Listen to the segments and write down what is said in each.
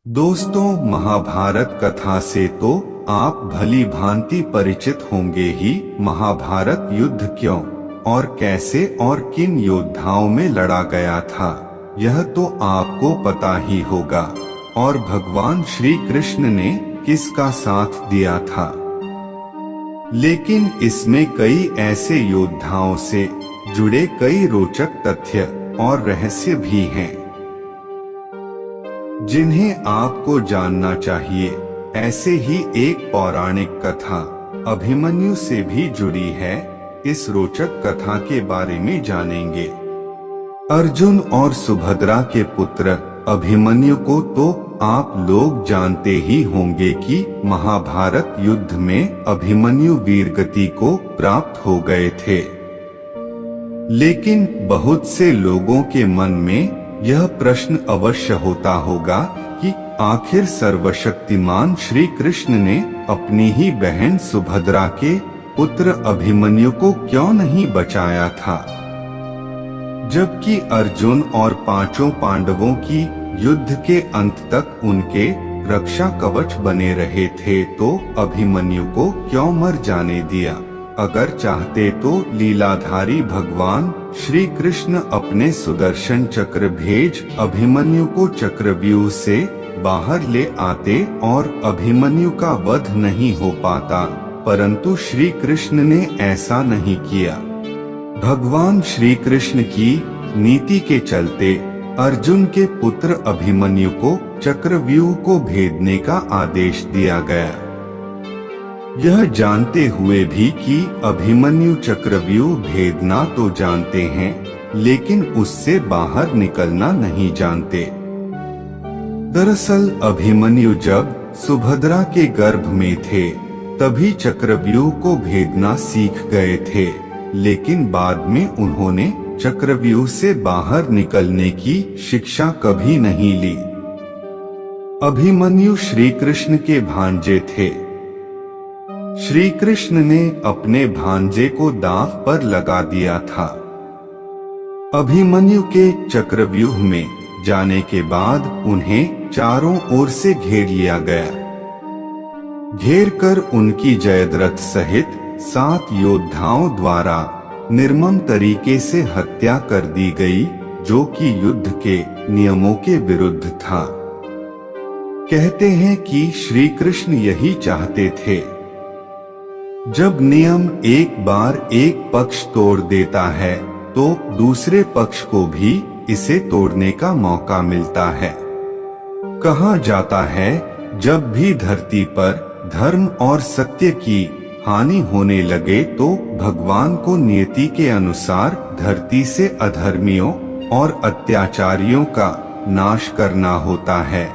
दोस्तों, महाभारत कथा से तो आप भली भांति परिचित होंगे ही। महाभारत युद्ध क्यों और कैसे और किन योद्धाओं में लड़ा गया था, यह तो आपको पता ही होगा। और भगवान श्री कृष्ण ने किसका साथ दिया था। लेकिन इसमें कई ऐसे योद्धाओं से जुड़े कई रोचक तथ्य और रहस्य भी हैं, जिन्हें आपको जानना चाहिए। ऐसे ही एक पौराणिक कथा अभिमन्यु से भी जुड़ी है। इस रोचक कथा के बारे में जानेंगे। अर्जुन और सुभद्रा के पुत्र अभिमन्यु को तो आप लोग जानते ही होंगे कि महाभारत युद्ध में अभिमन्यु वीरगति को प्राप्त हो गए थे। लेकिन बहुत से लोगों के मन में यह प्रश्न अवश्य होता होगा कि आखिर सर्वशक्तिमान श्री कृष्ण ने अपनी ही बहन सुभद्रा के पुत्र अभिमन्यु को क्यों नहीं बचाया था, जबकि अर्जुन और पांचों पांडवों की युद्ध के अंत तक उनके रक्षा कवच बने रहे थे। तो अभिमन्यु को क्यों मर जाने दिया। अगर चाहते तो लीलाधारी भगवान श्री कृष्ण अपने सुदर्शन चक्र भेज अभिमन्यु को चक्रव्यूह से बाहर ले आते और अभिमन्यु का वध नहीं हो पाता, परंतु श्री कृष्ण ने ऐसा नहीं किया। भगवान श्री कृष्ण की नीति के चलते अर्जुन के पुत्र अभिमन्यु को चक्रव्यूह को भेदने का आदेश दिया गया। यह जानते हुए भी कि अभिमन्यु चक्रव्यूह भेदना तो जानते हैं, लेकिन उससे बाहर निकलना नहीं जानते। दरअसल अभिमन्यु जब सुभद्रा के गर्भ में थे तभी चक्रव्यूह को भेदना सीख गए थे, लेकिन बाद में उन्होंने चक्रव्यूह से बाहर निकलने की शिक्षा कभी नहीं ली। अभिमन्यु श्री कृष्ण के भांजे थे। श्री कृष्ण ने अपने भांजे को दांव पर लगा दिया था। अभिमन्यु के चक्रव्यूह में जाने के बाद उन्हें चारों ओर से घेर लिया गया। घेर कर उनकी जयद्रथ सहित 7 योद्धाओं द्वारा निर्मम तरीके से हत्या कर दी गई, जो कि युद्ध के नियमों के विरुद्ध था। कहते हैं कि श्री कृष्ण यही चाहते थे। जब नियम एक बार एक पक्ष तोड़ देता है तो दूसरे पक्ष को भी इसे तोड़ने का मौका मिलता है। कहा जाता है, जब भी धरती पर धर्म और सत्य की हानि होने लगे तो भगवान को नियति के अनुसार धरती से अधर्मियों और अत्याचारियों का नाश करना होता है,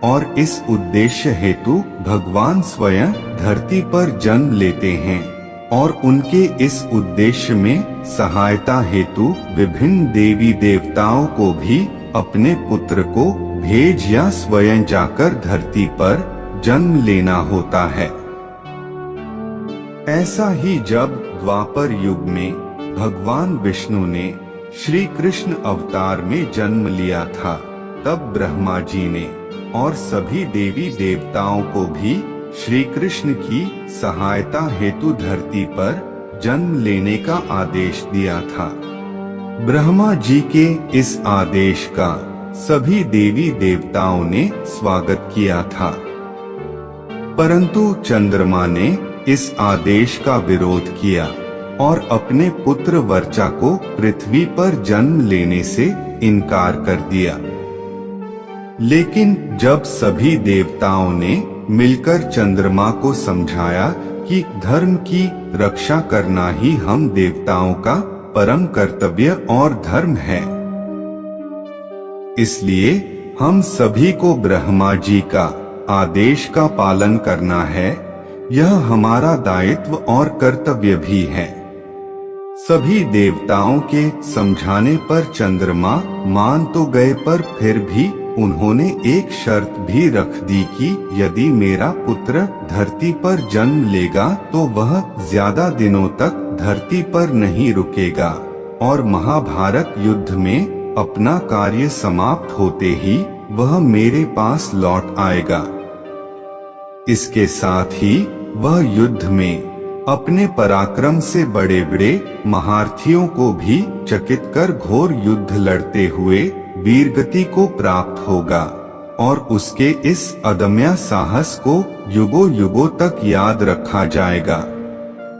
और इस उद्देश्य हेतु भगवान स्वयं धरती पर जन्म लेते हैं और उनके इस उद्देश्य में सहायता हेतु विभिन्न देवी देवताओं को भी अपने पुत्र को भेज या स्वयं जाकर धरती पर जन्म लेना होता है। ऐसा ही जब द्वापर युग में भगवान विष्णु ने श्री कृष्ण अवतार में जन्म लिया था, तब ब्रह्मा जी ने और सभी देवी देवताओं को भी श्री कृष्ण की सहायता हेतु धरती पर जन्म लेने का आदेश दिया था। ब्रह्मा जी के इस आदेश का सभी देवी देवताओं ने स्वागत किया था, परंतु चंद्रमा ने इस आदेश का विरोध किया और अपने पुत्र वर्चा को पृथ्वी पर जन्म लेने से इनकार कर दिया। लेकिन जब सभी देवताओं ने मिलकर चंद्रमा को समझाया कि धर्म की रक्षा करना ही हम देवताओं का परम कर्तव्य और धर्म है, इसलिए हम सभी को ब्रह्मा जी का आदेश का पालन करना है, यह हमारा दायित्व और कर्तव्य भी है। सभी देवताओं के समझाने पर चंद्रमा मान तो गए, पर फिर भी उन्होंने एक शर्त भी रख दी कि यदि मेरा पुत्र धरती पर जन्म लेगा तो वह ज्यादा दिनों तक धरती पर नहीं रुकेगा और महाभारत युद्ध में अपना कार्य समाप्त होते ही वह मेरे पास लौट आएगा। इसके साथ ही वह युद्ध में अपने पराक्रम से बड़े बड़े महारथियों को भी चकित कर घोर युद्ध लड़ते हुए वीरगति को प्राप्त होगा और उसके इस अदम्य साहस को युगों युगों तक याद रखा जाएगा।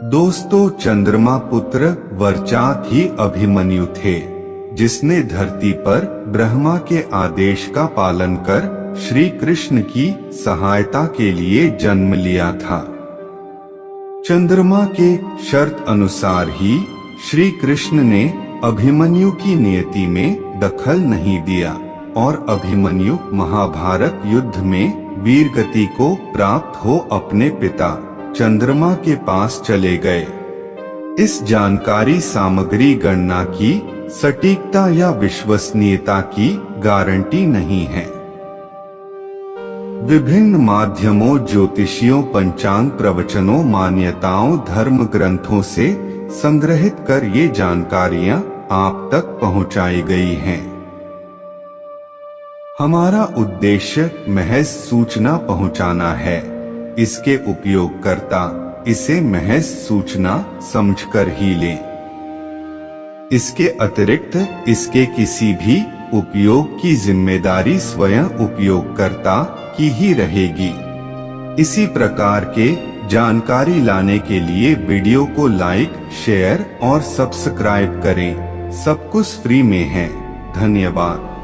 दोस्तों, चंद्रमा पुत्र वरचात ही अभिमन्यु थे, जिसने धरती पर ब्रह्मा के आदेश का पालन कर श्री कृष्ण की सहायता के लिए जन्म लिया था। चंद्रमा के शर्त अनुसार ही श्री कृष्ण ने अभिमन्यु की नियति में दखल नहीं दिया और अभिमन्यु महाभारत युद्ध में वीरगति को प्राप्त हो अपने पिता चंद्रमा के पास चले गए। इस जानकारी सामग्री गणना की सटीकता या विश्वसनीयता की गारंटी नहीं है। विभिन्न माध्यमों, ज्योतिषियों, पंचांग प्रवचनों, मान्यताओं, धर्म ग्रंथों से संग्रहित कर ये जानकारियां आप तक पहुंचाई गई हैं। हमारा उद्देश्य महज सूचना पहुंचाना है। इसके उपयोगकर्ता इसे महज सूचना समझकर ही लें। इसके अतिरिक्त इसके किसी भी उपयोग की जिम्मेदारी स्वयं उपयोगकर्ता की ही रहेगी। इसी प्रकार के जानकारी लाने के लिए वीडियो को लाइक, शेयर और सब्सक्राइब करें। सब कुछ फ्री में है। धन्यवाद।